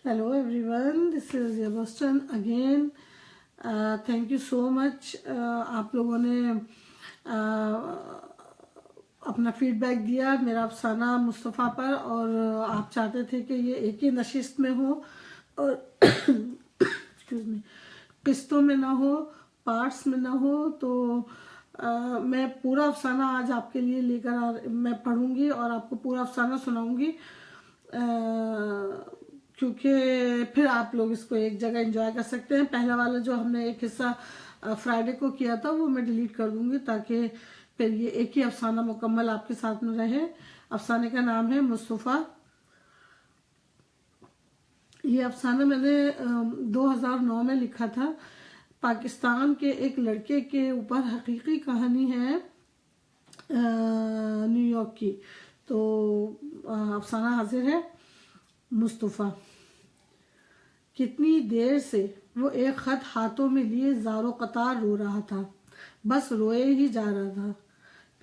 Hello everyone, this is Yabastan again. Thank you so much. आप लोगों ने अपना फीडबैक दिया मेरा अफसाना मुस्तफ़ा पर, और आप चाहते थे कि ये एक ही नशिस्त में हो और एक्सक्यूज मी किस्तों में ना हो, पार्ट्स में ना हो। तो मैं पूरा अफसाना आज आपके लिए लेकर मैं पढ़ूंगी और आपको पूरा अफसाना सुनाऊंगी, क्योंकि फिर आप लोग इसको एक जगह एंजॉय कर सकते हैं। पहला वाला जो हमने एक हिस्सा फ्राइडे को किया था वो मैं डिलीट कर दूंगी, ताकि फिर ये एक ही अफसाना मुकम्मल आपके साथ में रहे। अफसाने का नाम है मुस्तफ़ा। ये अफसाना मैंने 2009 में लिखा था। पाकिस्तान के एक लड़के के ऊपर हकीकी कहानी है न्यूयॉर्क की। तो अफसाना हाजिर है। मुस्तफ़ा। कितनी देर से वो एक खत हाथों में लिए ज़ारो कतार रो रहा था, बस रोए ही जा रहा था।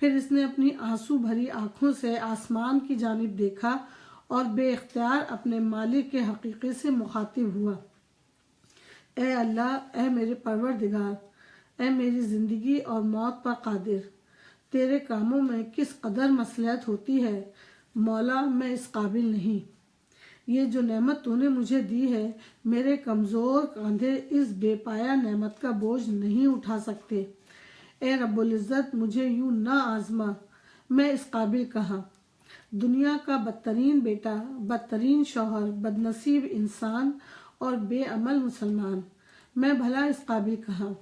फिर इसने अपनी आंसू भरी आंखों से आसमान की जानिब देखा और बेइख्तियार अपने मालिक के हकीक़त से मुखातिब हुआ। ए अल्लाह, ए मेरे परवरदिगार, ए मेरी ज़िंदगी और मौत पर कादिर, तेरे कामों में किस कदर मसलहत होती है। मौला, मैं इस काबिल नहीं। ये जो नेमत तूने मुझे दी है, मेरे कमज़ोर कंधे इस बेपाया नेमत का बोझ नहीं उठा सकते। ए रब्बुल इज़्ज़त, मुझे यूं ना आज़मा, मैं इस काबिल कहाँ। दुनिया का बदतरीन बेटा, बदतरीन शौहर, बदनसीब इंसान और बेअमल मुसलमान, मैं भला इस काबिल कहाँ।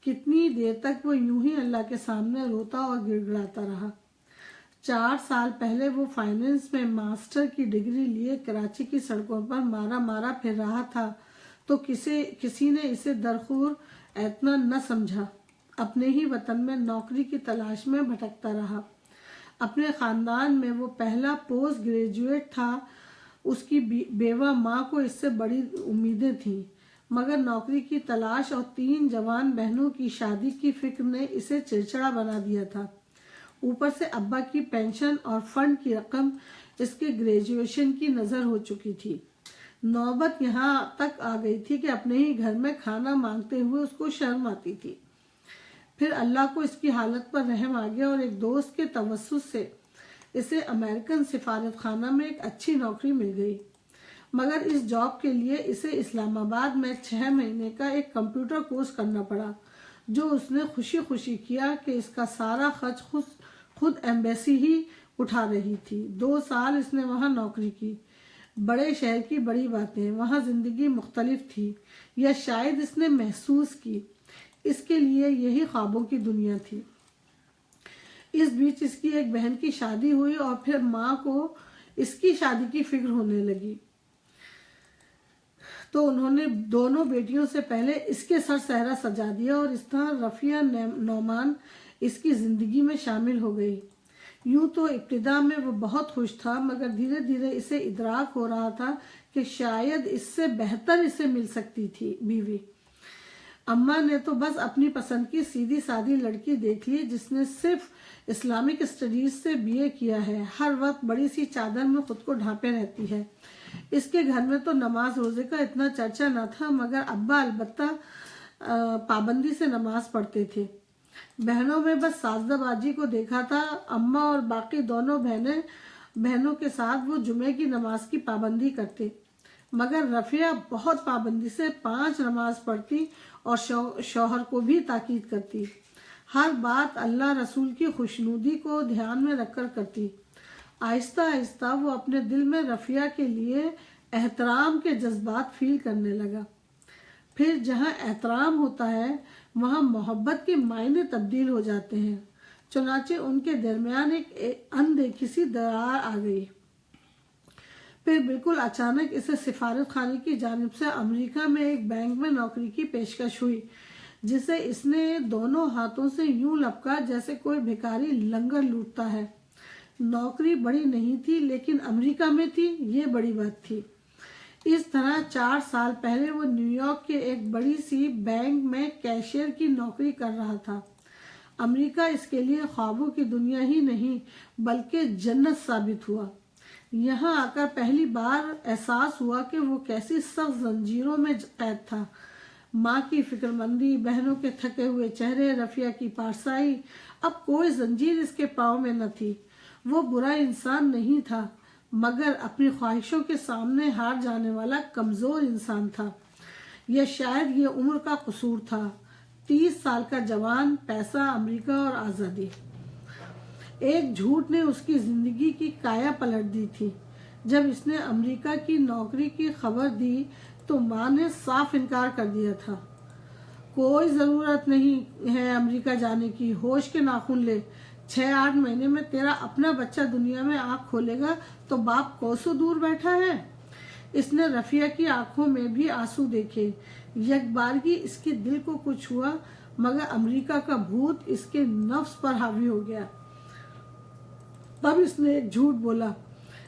कितनी देर तक वो यूं ही अल्लाह के सामने रोता और गिड़गिड़ाता रहा। 4 साल पहले वो फाइनेंस में मास्टर की डिग्री लिए कराची की सड़कों पर मारा मारा फिर रहा था, तो किसी ने इसे दरखूर एतना न समझा। अपने ही वतन में नौकरी की तलाश में भटकता रहा। अपने ख़ानदान में वो पहला पोस्ट ग्रेजुएट था। उसकी बेवा माँ को इससे बड़ी उम्मीदें थीं, मगर नौकरी की तलाश और 3 जवान बहनों की शादी की फिक्र ने इसे चिड़चिड़ा बना दिया था। ऊपर से अब्बा की पेंशन और फंड की रकम इसके ग्रेजुएशन की नज़र हो चुकी थी। नौबत यहाँ तक आ गई थी कि अपने ही घर में खाना मांगते हुए उसको शर्म आती थी। फिर अल्लाह को इसकी हालत पर रहम आ गया और एक दोस्त के तवस्सुस से इसे अमेरिकन सिफारत खाना में एक अच्छी नौकरी मिल गई। मगर इस जॉब के लिए इसे इस्लामाबाद में 6 महीने का एक कंप्यूटर कोर्स करना पड़ा, जो उसने खुशी खुशी किया कि इसका सारा खर्च खुद एम्बेसी ही उठा रही थी। 2 साल इसने वहाँ नौकरी की। बड़े शहर की बड़ी बातें, वहाँ ज़िंदगी मुख्तलिफ थी, या शायद इसने महसूस की। इसके लिए यही ख्वाबों की दुनिया थी। इस बीच इसकी एक बहन की शादी हुई और फिर माँ को इसकी शादी की फिक्र होने लगी, तो उन्होंने दोनों बेटियों से पहले इसके सर सहरा सजा दिया और इस तरह रफ़िया नौमान इसकी ज़िंदगी में शामिल हो गई। यूं तो इब्तिदा में वो बहुत खुश था, मगर धीरे धीरे इसे इदराक हो रहा था कि शायद इससे बेहतर इसे मिल सकती थी बीवी। अम्मा ने तो बस अपनी पसंद की सीधी सादी लड़की देख ली, जिसने सिर्फ इस्लामिक स्टडीज़ से BA किया है। हर वक्त बड़ी सी चादर में खुद को ढांपे रहती है। इसके घर में तो नमाज रोज़े का इतना चर्चा न था, मगर अब्बा अलबत्ता पाबंदी से नमाज पढ़ते थे। बहनों में बस साजदाबाजी को देखा था। अम्मा और बाकी दोनों बहनों के साथ वो जुमे की नमाज की पाबंदी करते, मगर रफ़िया बहुत पाबंदी से 5 नमाज पढ़ती और शौहर को भी ताकीद करती। हर बात अल्लाह रसूल की खुशनुदी को ध्यान में रखकर करती। आहिस्ता आहिस्ता वो अपने दिल में रफ़िया के लिए एहतराम के जज्बात फील करने लगा। फिर जहाँ एहतराम होता है, वहाँ मोहब्बत के मायने तब्दील हो जाते हैं। चुनाचे उनके दरमियान एक अनदेखी सी दरार आ गई। फिर बिल्कुल अचानक इसे सिफारत खाने की जानिब से अमेरिका में एक बैंक में नौकरी की पेशकश हुई, जिसे इसने दोनों हाथों से यूं लपका जैसे कोई भिखारी लंगर लूटता है। नौकरी बड़ी नहीं थी, लेकिन अमेरिका में थी, ये बड़ी बात थी। इस तरह 4 साल पहले वो न्यूयॉर्क के एक बड़ी सी बैंक में कैशियर की नौकरी कर रहा था। अमेरिका इसके लिए ख्वाबों की दुनिया ही नहीं, बल्कि जन्नत साबित हुआ। यहाँ आकर पहली बार एहसास हुआ कि वो कैसी सख्त जंजीरों में कैद था। माँ की फिक्रमंदी, बहनों के थके हुए चेहरे, रफिया की पारसाई, अब कोई जंजीर इसके पाँव में न थी। वो बुरा इंसान नहीं था, मगर अपनी ख्वाहिशों के सामने हार जाने वाला कमज़ोर इंसान था। यह शायद ये उम्र का कसूर था। 30 साल का जवान, पैसा, अमेरिका और आज़ादी। एक झूठ ने उसकी जिंदगी की काया पलट दी थी। जब इसने अमेरिका की नौकरी की खबर दी तो माँ ने साफ इनकार कर दिया था। कोई ज़रूरत नहीं है अमेरिका जाने की, होश के नाखून ले। 6-8 महीने में तेरा अपना बच्चा दुनिया में आँख खोलेगा तो बाप कोसों दूर बैठा है। इसने रफिया की आंखों में भी आंसू देखे। यकबारगी इसके दिल को कुछ हुआ, मगर अमेरिका का भूत इसके नफ्स पर हावी हो गया। तब इसने एक झूठ बोला,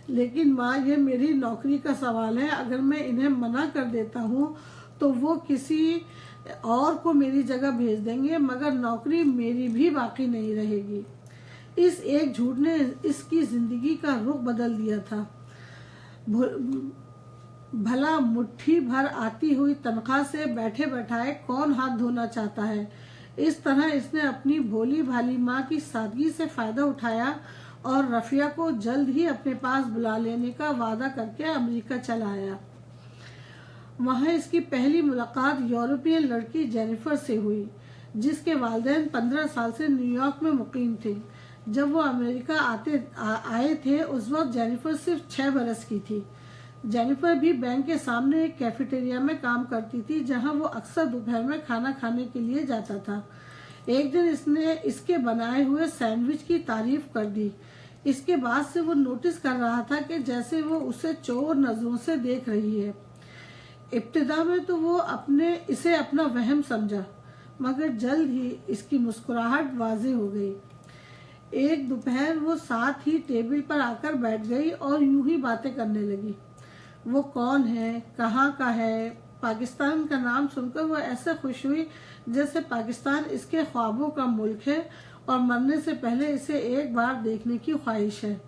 लेकिन माँ, ये मेरी नौकरी का सवाल है। अगर मैं इन्हें मना कर देता हूँ तो वो किसी और को मेरी जगह भेज देंगे, मगर नौकरी मेरी भी बाकी नहीं रहेगी। इस एक झूठ ने इसकी जिंदगी का रुख बदल दिया था। भला मुट्ठी भर आती हुई तनख्वाह से बैठे बैठाए कौन हाथ धोना चाहता है। इस तरह इसने अपनी भोली भाली माँ की सादगी से फायदा उठाया और रफिया को जल्द ही अपने पास बुला लेने का वादा करके अमेरिका चला आया। वहाँ इसकी पहली मुलाकात यूरोपियन लड़की जेनिफर से हुई, जिसके वालिदैन 15 साल से न्यूयॉर्क में मुकीम थे। जब वो अमेरिका आए थे उस वक्त जेनिफर सिर्फ 6 बरस की थी। जेनिफर भी बैंक के सामने एक कैफेटेरिया में काम करती थी, जहां वो अक्सर दोपहर में खाना खाने के लिए जाता था। एक दिन इसने इसके बनाए हुए सैंडविच की तारीफ कर दी। इसके बाद से वो नोटिस कर रहा था कि जैसे वो उसे चोर नजरों से देख रही है। इब्तिदा में तो वो इसे अपना वहम समझा, मगर जल्द ही इसकी मुस्कुराहट वाज़ेह हो गई। एक दोपहर वो साथ ही टेबल पर आकर बैठ गई और यूं ही बातें करने लगी। वो कौन है, कहाँ का है। पाकिस्तान का नाम सुनकर वो ऐसे खुश हुई जैसे पाकिस्तान इसके ख्वाबों का मुल्क है और मरने से पहले इसे एक बार देखने की ख्वाहिश है।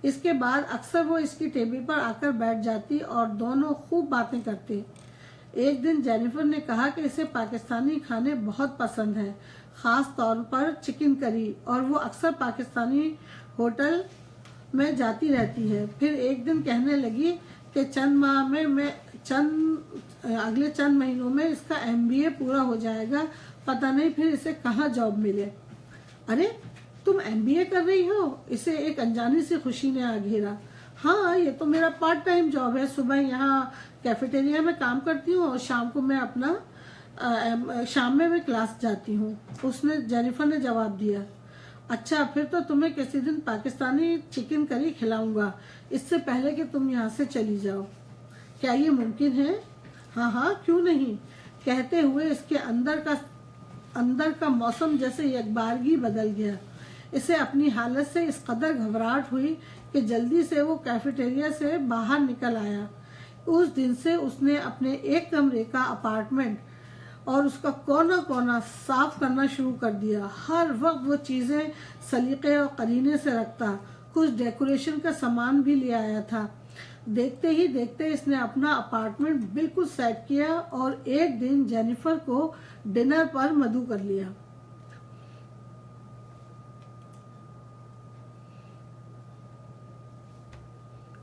इसके बाद अक्सर वो इसकी टेबल पर आकर बैठ जाती और दोनों खूब बातें करते। एक दिन जेनिफर ने कहा कि इसे पाकिस्तानी खाने बहुत पसंद हैं, ख़ास तौर पर चिकन करी, और वो अक्सर पाकिस्तानी होटल में जाती रहती है। फिर एक दिन कहने लगी कि अगले चंद महीनों में इसका MBA पूरा हो जाएगा, पता नहीं फिर इसे कहाँ जॉब मिले। अरे, तुम MBA कर रही हो? इसे एक अनजानी सी खुशी ने आ घेरा। हाँ, ये तो मेरा पार्ट टाइम जॉब है। सुबह यहाँ कैफेटेरिया में काम करती हूँ और शाम को मैं शाम में मैं क्लास जाती हूँ। जेनिफर ने जवाब दिया। अच्छा, फिर तो तुम्हें किसी दिन पाकिस्तानी चिकन करी खिलाऊंगा, इससे पहले कि तुम यहाँ से चली जाओ। क्या ये मुमकिन है? हाँ हाँ, क्यों नहीं। कहते हुए इसके अंदर का मौसम जैसे यकबारगी बदल गया। इसे अपनी हालत से इस कदर घबराहट हुई कि जल्दी से वो कैफेटेरिया से बाहर निकल आया। उस दिन से उसने अपने एक कमरे का अपार्टमेंट और उसका कोना कोना साफ करना शुरू कर दिया। हर वक्त वो चीज़ें सलीके और करीने से रखता, कुछ डेकोरेशन का सामान भी ले आया था। देखते ही देखते इसने अपना अपार्टमेंट बिल्कुल सेट किया और एक दिन जेनिफर को डिनर पर मदऊ कर लिया।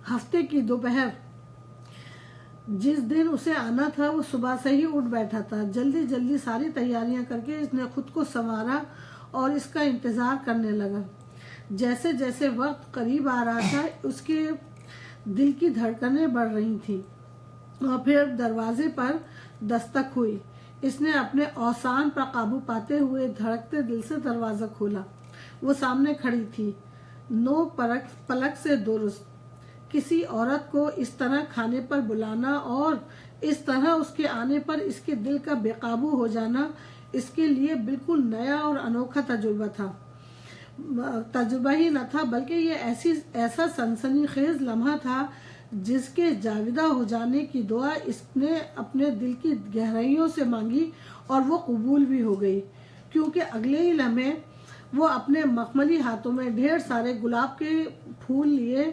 हफ्ते की दोपहर, जिस दिन उसे आना था वो सुबह से ही उठ बैठा था। जल्दी जल्दी सारी तैयारियां करके इसने खुद को संवारा और इसका इंतज़ार करने लगा। जैसे जैसे वक्त करीब आ रहा था उसके दिल की धड़कनें बढ़ रही थी और फिर दरवाजे पर दस्तक हुई। इसने अपने औसान पर काबू पाते हुए धड़कते दिल से दरवाज़ा खोला। वो सामने खड़ी थी, नो पलक से दुरुस्त। किसी औरत को इस तरह खाने पर बुलाना और इस तरह उसके आने पर इसके दिल का बेकाबू हो जाना इसके लिए बिल्कुल नया और अनोखा तजुर्बा ही न था, बल्कि ये ऐसा सनसनीखेज लम्हा था जिसके जाविदा हो जाने की दुआ इसने अपने दिल की गहराइयों से मांगी और वो कबूल भी हो गई, क्योंकि अगले ही लम्हे वो अपने मखमली हाथों में ढेर सारे गुलाब के फूल लिए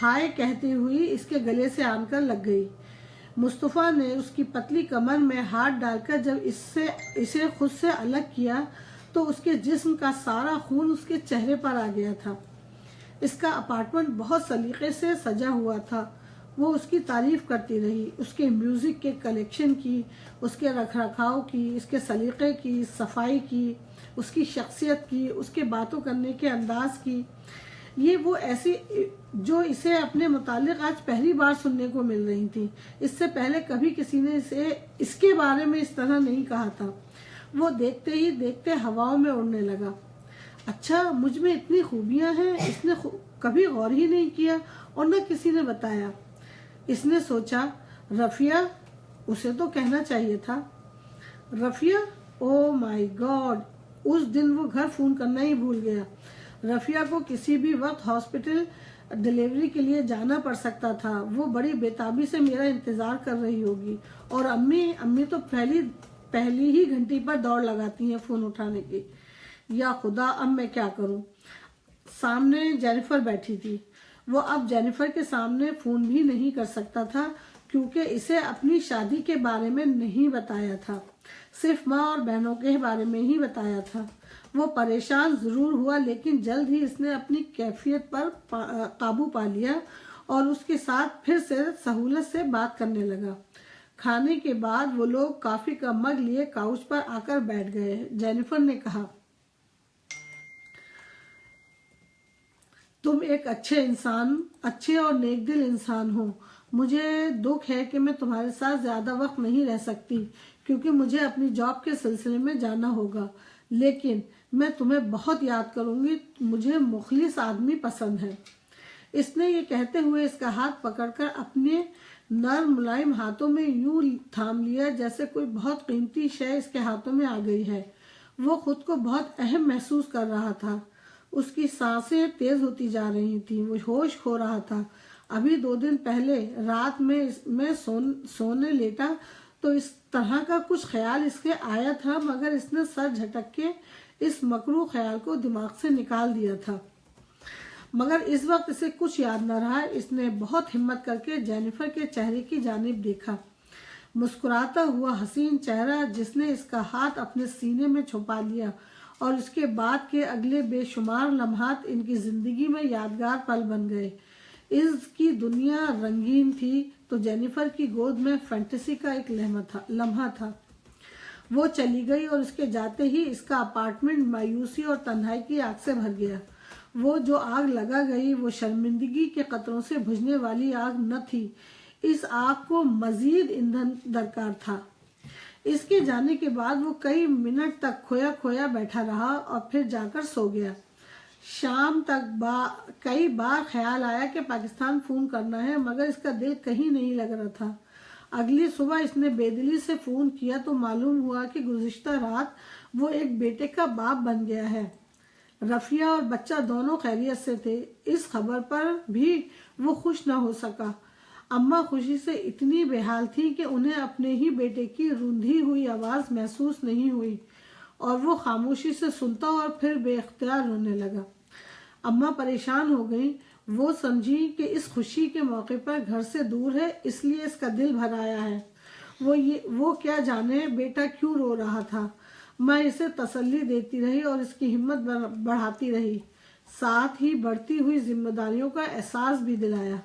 हाय कहती हुई इसके गले से आकर लग गई। मुस्तफ़ा ने उसकी पतली कमर में हाथ डालकर जब इसे खुद से अलग किया तो उसके जिस्म का सारा खून उसके चेहरे पर आ गया था। इसका अपार्टमेंट बहुत सलीके से सजा हुआ था। वो उसकी तारीफ करती रही, उसके म्यूज़िक के कलेक्शन की, उसके रखरखाव की, इसके सलीके की, सफाई की, उसकी शख्सियत की, उसके बातों करने के अंदाज की। ये वो ऐसी जो इसे अपने मुतालिक आज पहली बार सुनने को मिल रही थी। इससे पहले कभी किसी ने इसके बारे में इस तरह नहीं कहा था। वो देखते ही देखते हवाओं में उड़ने लगा। अच्छा, मुझ में इतनी खूबियां हैं, इसने कभी गौर ही नहीं किया और न किसी ने बताया। इसने सोचा, रफिया, उसे तो कहना चाहिए था। रफिया, ओ माय गॉड, उस दिन वो घर फोन करना ही भूल गया। रफिया को किसी भी वक्त हॉस्पिटल डिलीवरी के लिए जाना पड़ सकता था। वो बड़ी बेताबी से मेरा इंतजार कर रही होगी। और अम्मी तो पहली ही घंटी पर दौड़ लगाती हैं फोन उठाने की। या खुदा, अब मैं क्या करूं। सामने जेनिफर बैठी थी। वो अब जेनिफर के सामने फोन भी नहीं कर सकता था क्योंकि इसे अपनी शादी के बारे में नहीं बताया था, सिर्फ माँ और बहनों के बारे में ही बताया था। वो परेशान जरूर हुआ, लेकिन जल्द ही इसने अपनी कैफियत पर काबू पा लिया और उसके साथ फिर से सहूलत से बात करने लगा। खाने के बाद वो लोग कॉफी का मग लिए काउच पर आकर बैठ गए। जेनिफर ने कहा, तुम एक अच्छे और नेकदिल इंसान हो। मुझे दुख है कि मैं तुम्हारे साथ ज्यादा वक्त नहीं रह सकती क्योंकि मुझे अपनी जॉब के सिलसिले में जाना होगा, लेकिन मैं तुम्हें बहुत याद करूंगी। मुझे मुखलिस आदमी पसंद है। इसने ये कहते हुए इसका हाथ पकड़कर अपने नर्म मुलायम हाथों में यूं थाम लिया जैसे कोई बहुत कीमती शय इसके हाथों में आ गई है। वो खुद को बहुत अहम महसूस कर रहा था। उसकी सांसें तेज होती जा रही थी। वो होश खो रहा था। अभी 2 दिन पहले रात में मैं सोने लेटा तो इस तरह का कुछ ख्याल इसके आया था, मगर इसने सर झटक के इस मकरूह ख्याल को दिमाग से निकाल दिया था। मगर इस वक्त इसे कुछ याद न रहा। इसने बहुत हिम्मत करके जेनिफर के चेहरे की जानिब देखा। मुस्कुराता हुआ हसीन चेहरा जिसने इसका हाथ अपने सीने में छुपा लिया, और इसके बाद के अगले बेशुमार लम्हात इनकी जिंदगी में यादगार पल बन गए। इसकी दुनिया रंगीन थी तो जेनिफर की गोद में फैंटेसी का एक लम्हा था। वो चली गई और इसके जाते ही इसका अपार्टमेंट मायूसी और तन्हाई की आग से भर गया। वो जो आग लगा गई वो शर्मिंदगी के कतरों से बुझने वाली आग न थी। इस आग को मजीद ईंधन दरकार था। इसके जाने के बाद वो कई मिनट तक खोया खोया बैठा रहा और फिर जाकर सो गया। शाम तक कई बार ख्याल आया कि पाकिस्तान फोन करना है, मगर इसका दिल कहीं नहीं लग रहा था। अगली सुबह इसने बेदिली से फोन किया तो मालूम हुआ कि गुज़िश्ता रात वो एक बेटे का बाप बन गया है। रफिया और बच्चा दोनों खैरियत से थे। इस खबर पर भी वो खुश न हो सका। अम्मा खुशी से इतनी बेहाल थी कि उन्हें अपने ही बेटे की रूंधी हुई आवाज़ महसूस नहीं हुई और वो खामोशी से सुनता और फिर बेख्तियार रोने लगा। अम्मा परेशान हो गई। वो समझी कि इस खुशी के मौके पर घर से दूर है, इसलिए इसका दिल भर आया है। वो क्या जाने बेटा क्यों रो रहा था। मैं इसे तसल्ली देती रही और इसकी हिम्मत बढ़ाती रही, साथ ही बढ़ती हुई जिम्मेदारियों का एहसास भी दिलाया।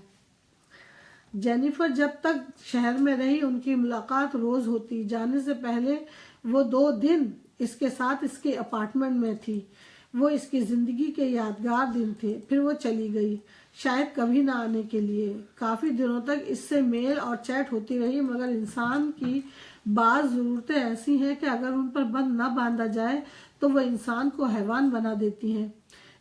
जेनिफर जब तक शहर में रही उनकी मुलाकात रोज होती। जाने से पहले वो 2 दिन इसके साथ इसके अपार्टमेंट में थी। वो इसकी जिंदगी के यादगार दिन थे। फिर वो चली गई, शायद कभी ना आने के लिए। काफी दिनों तक इससे मेल और चैट होती रही, मगर इंसान की बाज़ ज़रूरतें ऐसी हैं कि अगर उन पर बंद न बांधा जाए तो वह इंसान को हैवान बना देती हैं।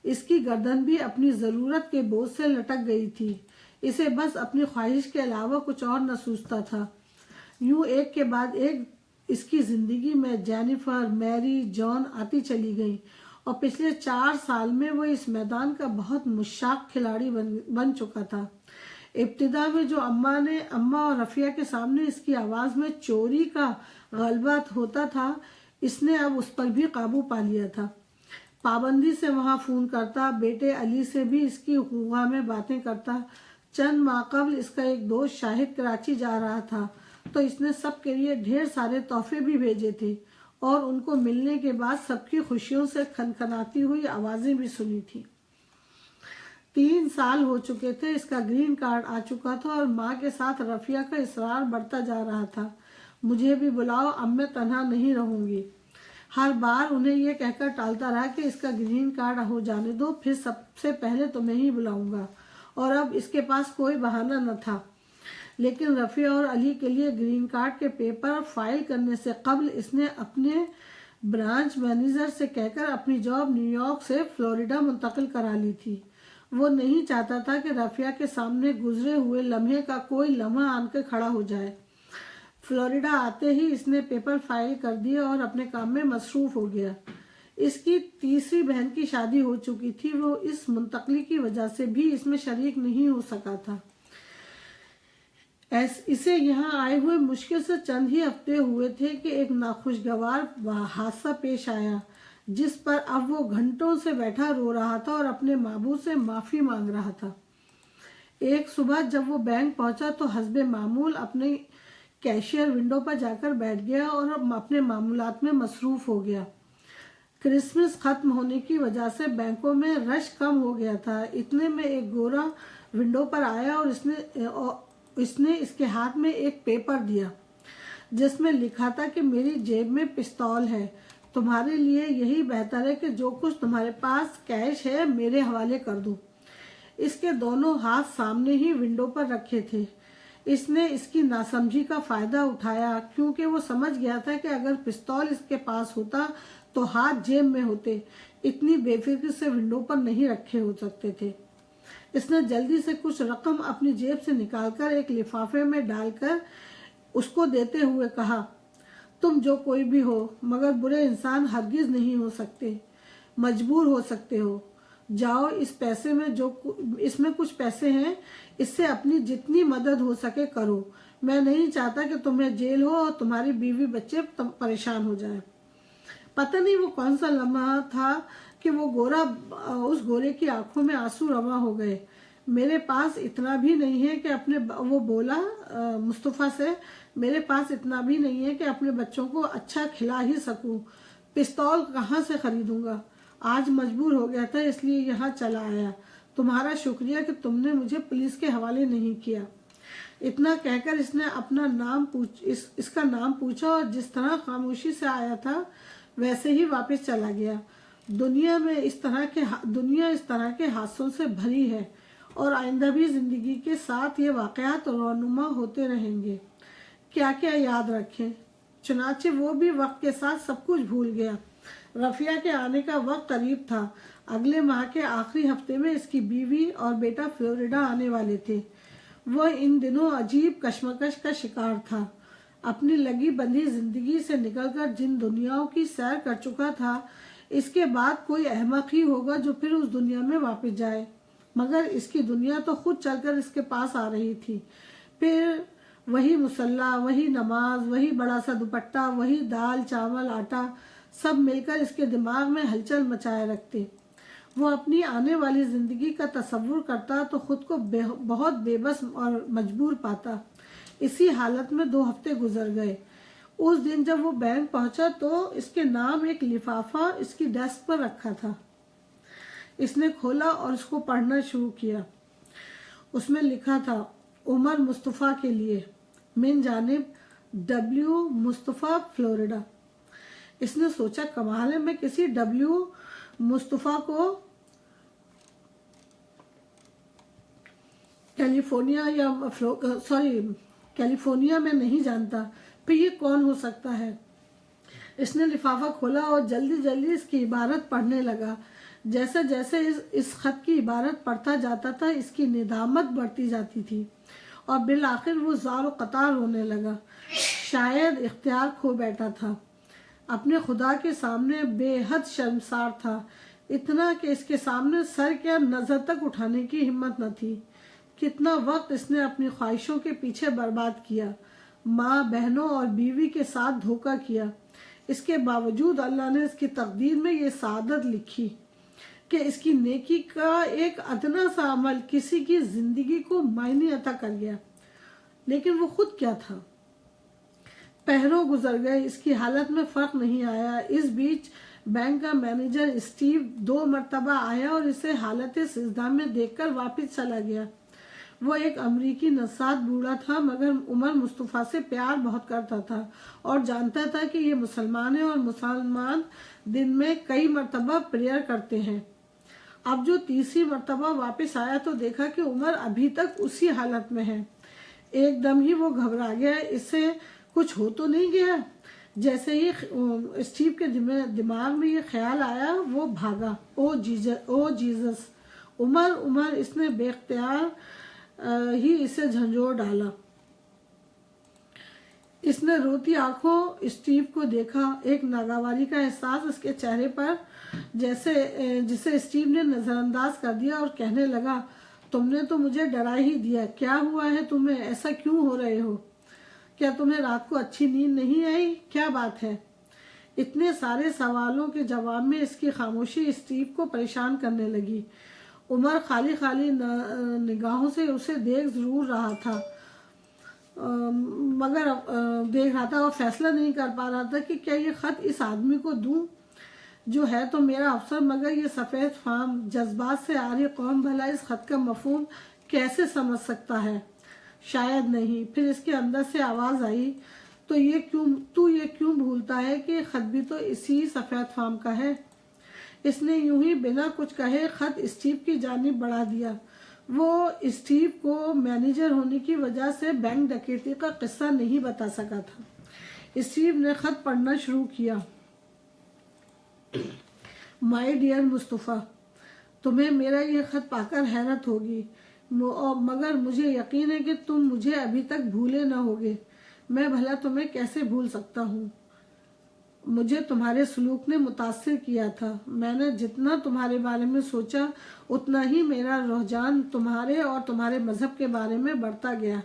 इसकी गर्दन भी अपनी ज़रूरत के बोझ से लटक गई थी। इसे बस अपनी ख्वाहिश के अलावा कुछ और न सूझता था। यूं एक के बाद एक इसकी जिंदगी में जेनिफर, मैरी, जॉन आती चली गई और पिछले 4 साल में वो इस मैदान का बहुत मुश्ताक खिलाड़ी बन चुका था। इब्तिदा में जो अम्मा और रफिया के सामने इसकी आवाज़ में चोरी का गलबा होता था, इसने अब उस पर भी काबू पा लिया था। पाबंदी से वहाँ फ़ोन करता, बेटे अली से भी इसकी हुआ में बातें करता, चंद माह कबल इसका एक दोस्त शाहिद कराची जा रहा था तो इसने सबके लिए ढेर सारे तोहफे भी भेजे थे और उनको मिलने के बाद सबकी खुशियों से खनखनाती हुई आवाजें भी सुनी थी। 3 साल हो चुके थे, इसका ग्रीन कार्ड आ चुका था और माँ के साथ रफिया का इसरार बढ़ता जा रहा था, मुझे भी बुलाओ, अब मैं तन्हा नहीं रहूंगी। हर बार उन्हें यह कहकर टालता रहा कि इसका ग्रीन कार्ड हो जाने दो, फिर सबसे पहले तुम्हें ही बुलाऊंगा। और अब इसके पास कोई बहाना न था। लेकिन रफिया और अली के लिए ग्रीन कार्ड के पेपर फाइल करने से कबल इसने अपने ब्रांच मैनेजर से कहकर अपनी जॉब न्यूयॉर्क से फ्लोरिडा मुंतकिल करा ली थी। वो नहीं चाहता था कि रफिया के सामने गुजरे हुए लम्हे का कोई लम्हा आनकर खड़ा हो जाए। फ्लोरिडा आते ही इसने पेपर फाइल कर दिए और अपने काम में मसरूफ हो गया। इसकी तीसरी बहन की शादी हो चुकी थी, वो इस मुंतकली की वजह से भी इसमें शरीक नहीं हो सका था। इसे यहाँ आए हुए मुश्किल से चंद ही हफ्ते हुए थे कि एक नाखुशगवार हादसा पेश आया, जिस पर अब वो घंटों से बैठा रो रहा था और अपने माबूद से माफी मांग रहा था। एक सुबह जब वो बैंक पहुंचा तो हस्बे मामूल अपने कैशियर विंडो पर जाकर बैठ गया और अपने मामूलात में मसरूफ हो गया। क्रिसमस खत्म होने की वजह से बैंकों में रश कम हो गया था। इतने में एक गोरा विंडो पर आया और इसने इसके हाथ में एक पेपर दिया जिसमें लिखा था कि मेरी जेब में पिस्तौल है, तुम्हारे लिए यही बेहतर है कि जो कुछ तुम्हारे पास कैश है मेरे हवाले कर दो। इसके दोनों हाथ सामने ही विंडो पर रखे थे। इसने इसकी नासमझी का फायदा उठाया, क्योंकि वो समझ गया था कि अगर पिस्तौल इसके पास होता तो हाथ जेब में होते, इतनी बेफिक्र से विंडो पर नहीं रखे हो सकते थे। इसने जल्दी से कुछ रकम अपनी जेब से निकालकर एक लिफाफे में डालकर उसको देते हुए कहा, तुम जो कोई भी हो मगर बुरे इंसान हरगिज नहीं हो सकते, मजबूर हो सकते हो। जाओ, इस पैसे में इसमें कुछ पैसे हैं, इससे अपनी जितनी मदद हो सके करो। मैं नहीं चाहता कि तुम्हें जेल हो और तुम्हारी बीवी बच्चे परेशान हो जाए। पता नहीं वो कौन सा लम्हा था कि उस गोरे की आंखों में आंसू रवा हो गए। मेरे पास इतना भी नहीं है कि वो बोला मुस्तफ़ा से, मेरे पास इतना भी नहीं है कि अपने बच्चों को अच्छा खिला ही सकूं। पिस्तौल कहाँ से खरीदूंगा? आज मजबूर हो गया था इसलिए यहाँ चला आया। तुम्हारा शुक्रिया कि तुमने मुझे पुलिस के हवाले नहीं किया। इतना कहकर इसने इसका नाम पूछा और जिस तरह खामोशी से आया था वैसे ही वापस चला गया। दुनिया इस तरह के हादसों से भरी है और आइंदा भी जिंदगी के साथ ये वाकयात रोनुमा होते रहेंगे। क्या क्या याद रखें। चुनाचे वो भी वक्त के साथ सब कुछ भूल गया। रफिया के आने का वक्त करीब था। अगले माह के आखिरी हफ्ते में इसकी बीवी और बेटा फ्लोरिडा आने वाले थे। वह इन दिनों अजीब कश्मकश का शिकार था। अपनी लगी बंधी जिंदगी से निकलकर जिन दुनियाओं की सैर कर चुका था, इसके बाद कोई अहमक ही होगा जो फिर उस दुनिया में वापस जाए। मगर इसकी दुनिया तो खुद चलकर इसके पास आ रही थी। फिर वही मुसल्ला, वही नमाज, वही बड़ा सा दुपट्टा, वही दाल चावल आटा, सब मिलकर इसके दिमाग में हलचल मचाए रखते। वो अपनी आने वाली जिंदगी का तसव्वुर करता तो खुद को बहुत बेबस और मजबूर पाता। इसी हालत में 2 हफ्ते गुजर गए। उस दिन जब वो बैंक पहुंचा तो इसके नाम एक लिफाफा इसकी डेस्क पर रखा था। इसने खोला और उसको पढ़ना शुरू किया। उसमें लिखा था, उमर मुस्तफ़ा के लिए, मिन जानिब W मुस्तफ़ा फ्लोरिडा। इसने सोचा कमाल है, मैं किसी W मुस्तफ़ा को कैलिफोर्निया में नहीं जानता, फिर ये कौन हो सकता है। इसने लिफाफा खोला और जल्दी जल्दी इसकी इबारत पढ़ने लगा। जैसे जैसे इस खत की इबारत पढ़ता जाता था इसकी निदामत बढ़ती जाती थी और बिल आखिर वो ज़ारो कतार होने लगा। शायद इख्तियार खो बैठा था। अपने खुदा के सामने बेहद शर्मसार था, इतना कि इसके सामने सर क्या नज़र तक उठाने की हिम्मत न थी। कितना वक्त इसने अपनी ख्वाहिशों के पीछे बर्बाद किया, माँ बहनों और बीवी के साथ धोखा किया। इसके बावजूद अल्लाह ने इसकी तकदीर में ये सादत लिखी। कि इसकी नेकी का एक अदना सा अमल किसी की जिंदगी को मायने अता कर गया। लेकिन वो खुद क्या था? पहरों गुजर गए, इसकी हालत में फर्क नहीं आया। इस बीच बैंक का मैनेजर स्टीव 2 मरतबा आया और इसे हालत सिजदा में देखकर वापस चला गया। वो एक अमरीकी नसात बूढ़ा था, मगर उमर मुस्तफ़ा से प्यार बहुत करता था और जानता था कि ये मुसलमान है और मुसलमान दिन में कई मरतबा प्रेयर करते हैं। अब जो तीसरी मरतबा वापस आया तो देखा कि उमर अभी तक उसी हालत में है। एकदम ही वो घबरा गया, इससे कुछ हो तो नहीं गया। जैसे ही स्टीव के दिमाग में ये ख्याल आया, वो भागा। ओ जीसस, उमर उमर, इसने बेख्तियार ही इसे झंझोर डाला। इसने रोती आंखों स्टीव को देखा, एक नागवारी का एहसास उसके चेहरे पर, जिसे स्टीव ने नजरअंदाज कर दिया और कहने लगा, तुमने तो मुझे डरा ही दिया। क्या हुआ है तुम्हें? ऐसा क्यों हो रहे हो? क्या तुम्हें रात को अच्छी नींद नहीं आई? क्या बात है? इतने सारे सवालों के जवाब में इसकी खामोशी स्टीव को परेशान करने लगी। उमर खाली खाली निगाहों से उसे देख जरूर रहा था, मगर देख रहा था और फैसला नहीं कर पा रहा था कि क्या ये खत इस आदमी को दूं जो है तो मेरा अफसर, मगर ये सफ़ेद फाम जज्बात से आ रही कौम भला इस खत का मफहूम कैसे समझ सकता है? शायद नहीं। फिर इसके अंदर से आवाज़ आई, तो ये क्यों भूलता है कि खत भी तो इसी सफ़ेद फाम का है। इसने यूं ही बिना कुछ कहे खत स्टीव की जानिब बढ़ा दिया। वो स्टीव को मैनेजर होने की वजह से बैंक डकैती का किस्सा नहीं बता सका था। स्टीव ने खत पढ़ना शुरू किया। माय डियर मुस्तफ़ा, तुम्हें मेरा ये खत पाकर हैरत होगी, मगर मुझे यकीन है कि तुम मुझे अभी तक भूले न होगे। मैं भला तुम्हें कैसे भूल सकता हूँ? मुझे तुम्हारे सलूक ने मुतासिर किया था। मैंने जितना तुम्हारे बारे में सोचा, उतना ही मेरा रुझान तुम्हारे और तुम्हारे मज़हब के बारे में बढ़ता गया।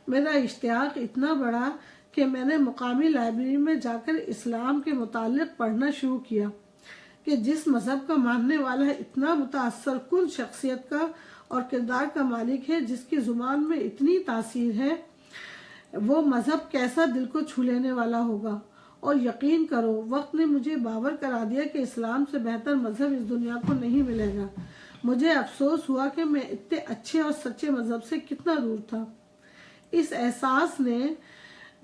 मेरा इश्तियाक इतना बढ़ा कि मैंने मुकामी लाइब्रेरी में जाकर इस्लाम के मुतालिक पढ़ना शुरू किया कि जिस मज़हब का मानने वाला इतना मुतासर कुन शख्सियत का और किरदार का मालिक है, जिसकी ज़ुबान में इतनी तासीर है, वो मज़हब कैसा दिल को छू लेने वाला होगा। और यकीन करो, वक्त ने मुझे बावर करा दिया कि इस्लाम से बेहतर मज़हब इस दुनिया को नहीं मिलेगा। मुझे अफसोस हुआ कि मैं इतने अच्छे और सच्चे मज़हब से कितना दूर था। इस एहसास ने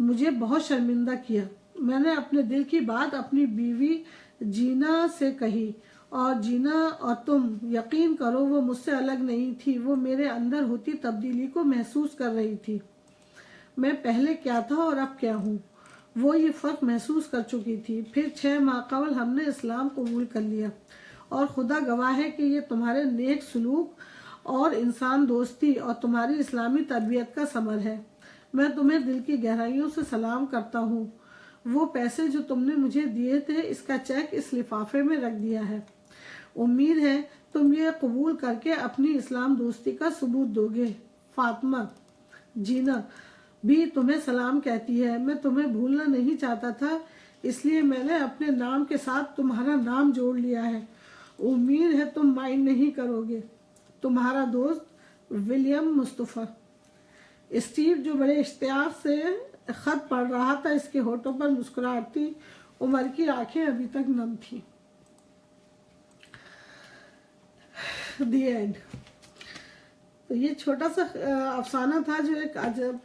मुझे बहुत शर्मिंदा किया। मैंने अपने दिल की बात अपनी बीवी जीना से कही, और जीना और तुम, यकीन करो, वो मुझसे अलग नहीं थी। वो मेरे अंदर होती तब्दीली को महसूस कर रही थी। मैं पहले क्या था और अब क्या हूँ, वो ये फ़र्क महसूस कर चुकी थी। फिर 6 माह कबल हमने इस्लाम कबूल कर लिया, और खुदा गवाह है कि ये तुम्हारे नेक सलूक और इंसान दोस्ती और तुम्हारी इस्लामी तरबियत का समर है। मैं तुम्हें दिल की गहराइयों से सलाम करता हूँ। वो पैसे जो तुमने मुझे दिए थे, इसका चेक इस लिफाफे में रख दिया है। उम्मीद है तुम ये कबूल करके अपनी इस्लाम दोस्ती का सबूत दोगे। फातिमा। जीना भी तुम्हें सलाम कहती है। मैं तुम्हें भूलना नहीं चाहता था, इसलिए मैंने अपने नाम के साथ तुम्हारा नाम जोड़ लिया है। उम्मीद है तुम माइंड नहीं करोगे। तुम्हारा दोस्त विलियम मुस्तफ़ा। स्टीव, जो बड़े इश्तियाक से खत पढ़ रहा था, इसके होठों पर मुस्कुराहट थी। उमर की आंखें अभी तक नम थी। The end. तो ये छोटा सा अफसाना था जो एक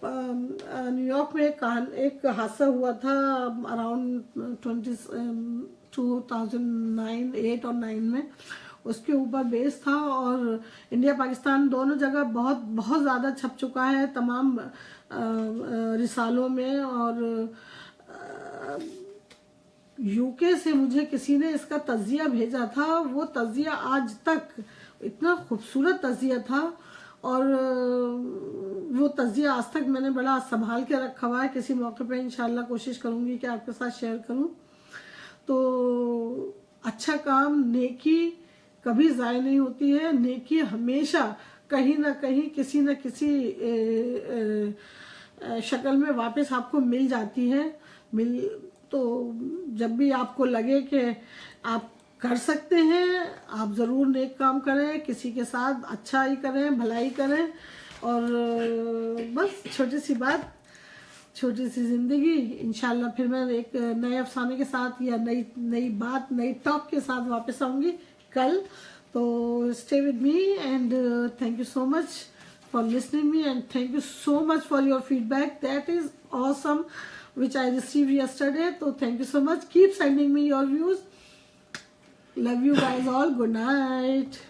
न्यूयॉर्क में एक हादसा हुआ था अराउंड 2008 और 9 में, उसके ऊपर बेस था। और इंडिया पाकिस्तान दोनों जगह बहुत ज़्यादा छप चुका है तमाम रिसालों में। और यूके से मुझे किसी ने इसका तज़िया भेजा था। वो तज़िया आज तक इतना खूबसूरत तज़िया था, और वो तज़िया आज तक मैंने बड़ा संभाल के रखा हुआ है। किसी मौके पे इंशाल्लाह कोशिश करूँगी कि आपके साथ शेयर करूँ। तो अच्छा काम, नेकी कभी ज़ाय नहीं होती है। नेकी हमेशा कहीं ना कहीं किसी न किसी शक्ल में वापस आपको मिल जाती है। तो जब भी आपको लगे कि आप कर सकते हैं। आप ज़रूर नेक काम करें, किसी के साथ अच्छा ही करें, भलाई करें। और बस छोटी सी बात, छोटी सी ज़िंदगी। इंशाल्लाह फिर मैं एक नए अफसाने के साथ या नई बात, नई टॉप के साथ वापस आऊँगी कल। तो stay with me and thank you so much for listening me, and thank you so much for your feedback. That is awesome, which I received yesterday. So thank you so much. Keep sending me your views. Love you guys all. Good night.